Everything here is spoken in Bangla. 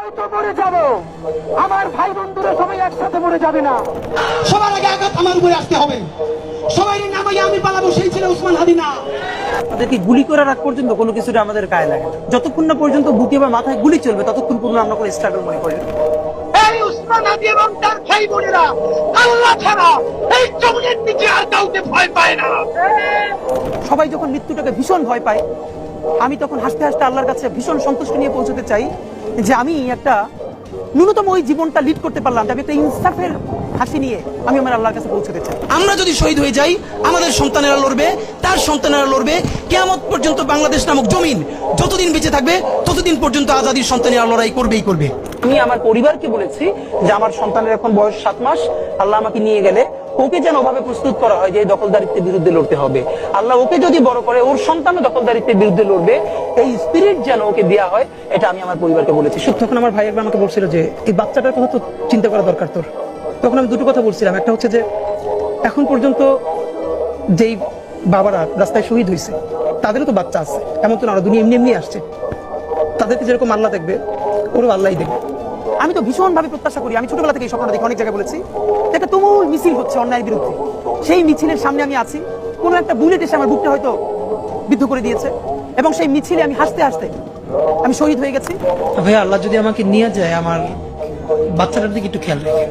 হয়তো মরে যাব, আমার ভাই বন্ধুরা সবাই একসাথে মরে যাবে না। সবার আগে আঘাত আমার উপরে আসতে হবে। সবাই নামাই আমি পালাবো, সেই ছিল উসমান হাদি না। তাদেরকে গুলি করার আগ পর্যন্ত কোনো কিছুটা আমাদের গায়ে লাগে না। যতক্ষণ না পর্যন্ত বুকে বা মাথায় গুলি চলবে ততক্ষণ পর্যন্ত আমরা কোনো স্ট্রাগল মনে করি না। এই উসমান হাদি এবং তার ভাই বোনেরা আল্লাহ ছাড়া এই জমিনের নিচে আর কাউকে ভয় পায় না। সবাই যখন মৃত্যুটাকে ভীষণ ভয় পায়, আমি তখন হাসতে হাসতে আল্লাহর কাছে ভীষণ সন্তুষ্টি নিয়ে পৌঁছতে চাই যে আমি একটা ন্যূনতম ওই জীবনটা লিড করতে পারলাম, আমি একটা ইনসাফের হাসি নিয়ে আমি আমার আল্লাহর কাছে পৌঁছতে চাই। আমরা যদি শহীদ হয়ে যাই, আমাদের সন্তানেরা লড়বে, তার সন্তানেরা লড়বে, কিয়ামত পর্যন্ত বাংলাদেশ নামক জমিন যতদিন বেঁচে থাকবে ততদিন পর্যন্ত আজাদির সন্তানেরা লড়াই করবেই করবে। আমি আমার পরিবারকে বলেছি যে আমার সন্তানের এখন বয়স 7 মাস, আল্লাহ আমাকে নিয়ে গেলে ওকে যেন ওভাবে প্রস্তুত করা হয় যে এই দখলদারিত্বের বিরুদ্ধে লড়তে হবে। আল্লাহ ওকে যদি বড় করে ওর সন্তানও দখলদারিত্বের বিরুদ্ধে লড়বে, এই স্পিরিট যেন ওকে দেওয়া হয়, এটা আমি আমার পরিবারকে বলেছি। তখন আমার ভাই একবার আমাকে বলছিল যে এই বাচ্চাটার কথা তো চিন্তা করা দরকার তোর। তখন আমি দুটো কথা বলছিলাম, একটা হচ্ছে যে এখন পর্যন্ত যেই বাবারা রাস্তায় শহীদ হয়েছে তাদেরও তো বাচ্চা আছে, এমন তো না দুনিয়া এমনি এমনি আসছে, তাদেরকে যেরকম আল্লাহ দেখবে ওরও আল্লাহই দেখবে। আমি তো ভীষণভাবে প্রত্যাশা করি, আমি ছোটবেলা থেকে এই স্বপ্নটা দেখি, অনেক জায়গায় বলেছি, একটা তুমুল মিছিল হচ্ছে অন্যায়ের বিরুদ্ধে, সেই মিছিলের সামনে আমি আছি, কোনো একটা বুলেট এসে আমার বুকটা হয়তো বিদ্ধ করে দিয়েছে এবং সেই মিছিলে আমি হাসতে হাসতে আমি শহীদ হয়ে গেছি। ভাইয়া আল্লাহ যদি আমাকে নিয়ে যায়, আমার বাচ্চাটার দিকে একটু খেয়াল রেখে।